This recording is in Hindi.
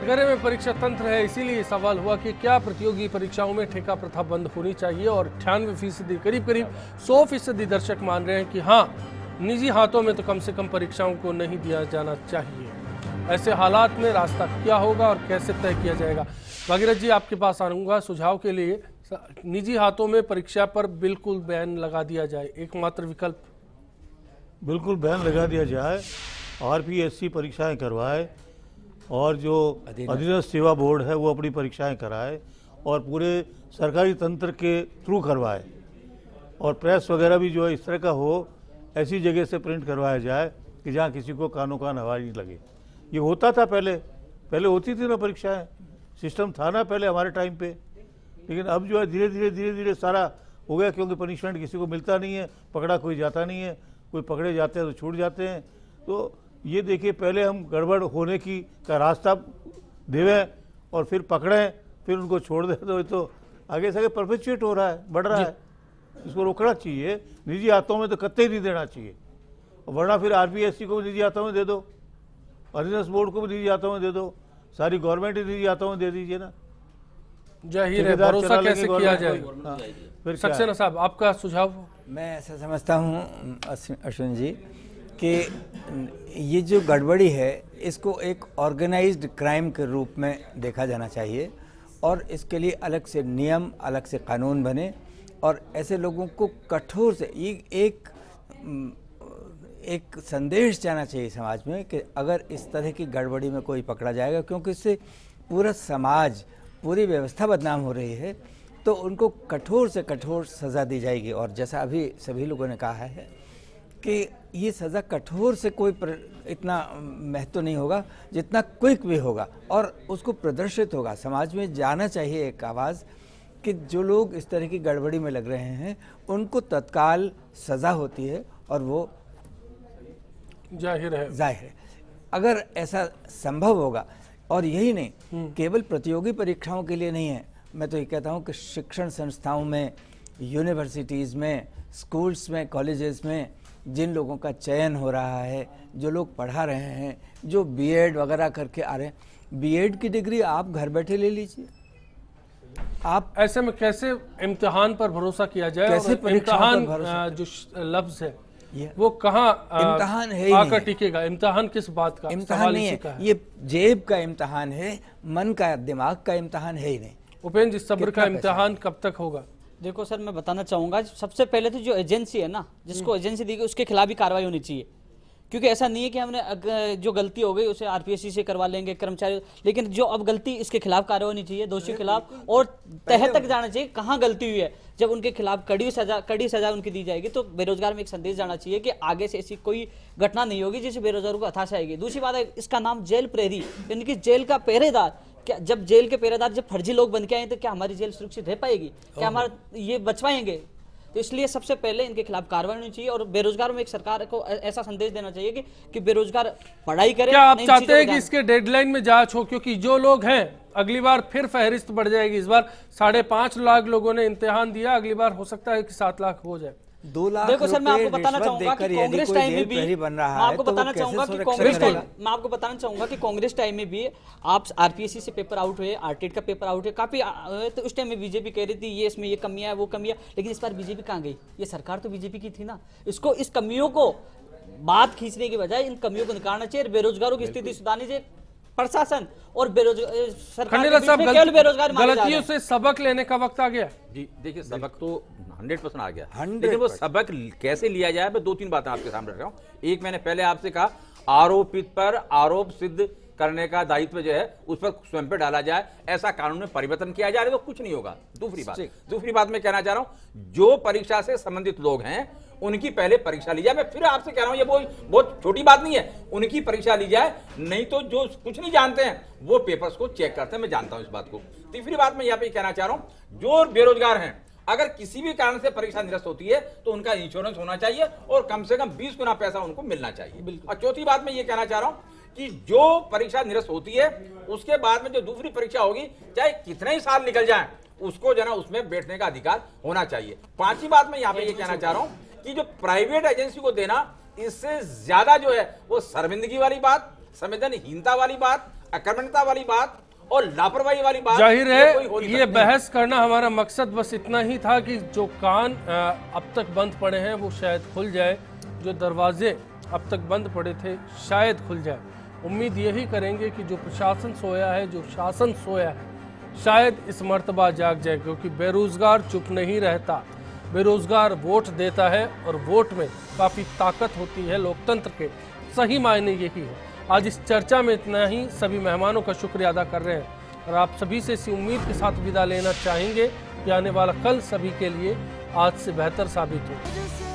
कटघरे में परीक्षा तंत्र है, इसीलिए सवाल हुआ कि क्या प्रतियोगी परीक्षाओं में ठेका प्रथा बंद होनी चाहिए। और 98% करीब 100% दर्शक मान रहे हैं कि हाँ, निजी हाथों में तो कम से कम परीक्षाओं को नहीं दिया जाना चाहिए। ऐसे हालात में रास्ता क्या होगा और कैसे तय किया जाएगा? भागीरथ जी, आपके पास आऊँगा सुझाव के लिए। निजी हाथों में परीक्षा पर बिल्कुल बैन लगा दिया जाए, एकमात्र विकल्प। बिल्कुल बैन लगा दिया जाए, आरपीएससी परीक्षाएं करवाए और जो अधीनस्थ सेवा बोर्ड है वो अपनी परीक्षाएं कराए और पूरे सरकारी तंत्र के थ्रू करवाए। और प्रेस वगैरह भी जो है इस तरह का हो, ऐसी जगह से प्रिंट करवाया जाए कि जहाँ किसी को कानों कान हवा नहीं लगे। ये होता था पहले होती थी ना परीक्षाएं, सिस्टम था ना पहले हमारे टाइम पे। लेकिन अब जो है धीरे धीरे सारा हो गया, क्योंकि पनिशमेंट किसी को मिलता नहीं है, पकड़ा कोई जाता नहीं है, कोई पकड़े जाते हैं तो छूट जाते हैं। तो ये देखिए, पहले हम गड़बड़ होने की का रास्ता देवें और फिर पकड़ें, फिर उनको छोड़ दें, तो आगे से आगे परपेचुएट हो रहा है, बढ़ रहा है। इसको रोकना चाहिए, निजी हाथों में तो कतई नहीं देना चाहिए। वरना फिर आरपीएससी को भी निजी हाथों में दे दो, अधीनस्थ बोर्ड को भी निजी हाथों में दे दो, सारी गवर्नमेंट ही निजी हाथों में दे दीजिए ना। जाहिर है, भरोसा कैसे किया जाए? सक्सेना साहब, आपका सुझाव? मैं ऐसा समझता हूँ अश्विन जी कि ये जो गड़बड़ी है इसको एक ऑर्गेनाइज्ड क्राइम के रूप में देखा जाना चाहिए और इसके लिए अलग से नियम, अलग से कानून बने और ऐसे लोगों को कठोर से एक संदेश जाना चाहिए समाज में कि अगर इस तरह की गड़बड़ी में कोई पकड़ा जाएगा, क्योंकि इससे पूरा समाज, पूरी व्यवस्था बदनाम हो रही है, तो उनको कठोर से कठोर सज़ा दी जाएगी। और जैसा अभी सभी लोगों ने कहा है कि ये सज़ा कठोर से कोई इतना महत्व नहीं होगा जितना क्विक भी होगा और उसको प्रदर्शित होगा। समाज में जाना चाहिए एक आवाज़ कि जो लोग इस तरह की गड़बड़ी में लग रहे हैं उनको तत्काल सज़ा होती है और वो जाहिर है अगर ऐसा संभव होगा। और यही नहीं, केवल प्रतियोगी परीक्षाओं के लिए नहीं है, मैं तो ये कहता हूँ कि शिक्षण संस्थाओं में, यूनिवर्सिटीज़ में, स्कूल्स में, कॉलेजेस में जिन लोगों का चयन हो रहा है, जो लोग पढ़ा रहे हैं, जो बीएड वगैरह करके आ रहे हैं, बीएड की डिग्री आप घर बैठे ले लीजिए। आप ऐसे में कैसे इम्तिहान पर भरोसा किया जाए? कैसे इम्तिहान जो लफ्ज है वो कहाँ इम्तिहान है, आकर टिकेगा? इम्तिहान किस बात का? इम्तिहान नहीं है, ये जेब का इम्तिहान है, मन का, दिमाग का इम्तिहान है ही नहीं। उपेंद्र जी, सब्र का इम्तिहान कब तक होगा? देखो सर, मैं बताना चाहूंगा, सबसे पहले तो जो एजेंसी है ना, जिसको एजेंसी दी गई, उसके खिलाफ भी कार्रवाई होनी चाहिए। क्योंकि ऐसा नहीं है कि हमने जो गलती हो गई उसे आरपीएससी से करवा लेंगे कर्मचारी, लेकिन जो अब गलती, इसके खिलाफ कार्रवाई होनी चाहिए, दोषियों के खिलाफ, और तह तक जाना चाहिए कहाँ गलती हुई है। जब उनके खिलाफ कड़ी सजा उनकी दी जाएगी तो बेरोजगार में एक संदेश जाना चाहिए कि आगे से ऐसी कोई घटना नहीं होगी जिससे बेरोजगारों को हताशा आएगी। दूसरी बात है, इसका नाम जेल प्रहरी, यानी कि जेल का पहरेदार। क्या जब जेल के पहरेदार जब फर्जी लोग बन के आए तो क्या हमारी जेल सुरक्षित रह पाएगी? क्या हमारा ये बच पाएंगे? तो इसलिए सबसे पहले इनके खिलाफ कार्रवाई होनी चाहिए और बेरोजगारों में एक सरकार को ऐसा संदेश देना चाहिए कि बेरोजगार पढ़ाई करें। क्या आप चाहते हैं कि इसके डेडलाइन में जांच हो? क्योंकि जो लोग हैं, अगली बार फिर फहरिस्त बढ़ जाएगी। इस बार 5.5 लाख लोगों ने इम्तिहान दिया, अगली बार हो सकता है कि 7 लाख हो जाए। 2 लाख। देखो सर, मैं आपको बताना चाहूंगा कि कांग्रेस टाइम में भी, मैं आपको बताना चाहूंगा कि कांग्रेस टाइम में भी आप आरपीएससी से पेपर आउट हुए, आरटीएड का पेपर आउट हुए, काफी, तो उस टाइम में बीजेपी कह रही थी ये इसमें ये कमियां है, वो कमियां, लेकिन इस बार बीजेपी कहां गई? ये सरकार तो बीजेपी की थी ना। इसको, इस कमियों को बात खींचने की बजाय इन कमियों को निकालना चाहिए, बेरोजगारों की स्थिति सुधारनी चाहिए। प्रशासन और बेरोजगार गलतियों से सबक लेने का वक्त आ गया। जी देखिए, सबक तो 100% आ गया, लेकिन वो सबक कैसे लिया जाए, मैं 2-3 बातें आपके सामने रख रहा हूँ। एक, मैंने पहले आपसे कहा, आरोपित पर आरोप सिद्ध करने का दायित्व जो है उस पर स्वयं पे डाला जाए, ऐसा कानून में परिवर्तन किया जाए तो कुछ नहीं होगा। दूसरी बात मैं कहना चाह रहा हूं, जो परीक्षा से संबंधित लोग हैं उनकी पहले परीक्षा ली जाए। मैं फिर आपसे कह रहा हूं, ये बहुत छोटी बात नहीं है, उनकी परीक्षा ली जाए। नहीं तो जो कुछ नहीं जानते हैं वो पेपर्स को चेक करते हैं, मैं जानता हूं इस बात को। तीसरी बात मैं यहाँ पे कहना चाह रहा हूं, जो बेरोजगार हैं, अगर किसी भी कारण से परीक्षा निरस्त होती है तो उनका इंश्योरेंस होना चाहिए और कम से कम 20 गुना पैसा उनको मिलना चाहिए। और चौथी बात मैं ये कहना चाह रहा हूं कि जो परीक्षा निरस्त होती है उसके बाद में जो दूसरी परीक्षा होगी, चाहे कितने ही साल निकल जाए, उसको जना उसमें बैठने का अधिकार होना चाहिए। पांचवी बात मैं यहाँ पे ये कहना चाह रहा हूं कि जो प्राइवेट एजेंसी को देना, इससे ज्यादा जो है वो शर्मिंदगी वाली बात, संवेदनहीनता वाली बात, अकर्मण्यता वाली बात और लापरवाही वाली बात, जाहिर कोई हो है नहीं ये सकता। बहस करना हमारा मकसद बस इतना ही था कि जो कान अब तक बंद पड़े हैं वो शायद खुल जाए, जो दरवाजे अब तक बंद पड़े थे शायद खुल जाए। उम्मीद यही करेंगे कि जो प्रशासन सोया है, जो शासन सोया है, शायद इस मर्तबा जाग जाए, क्योंकि बेरोजगार चुप नहीं रहता। बेरोजगार वोट देता है और वोट में काफ़ी ताकत होती है लोकतंत्र के, सही मायने यही है। आज इस चर्चा में इतना ही। सभी मेहमानों का शुक्रिया अदा कर रहे हैं और आप सभी से इसी उम्मीद के साथ विदा लेना चाहेंगे कि आने वाला कल सभी के लिए आज से बेहतर साबित हो।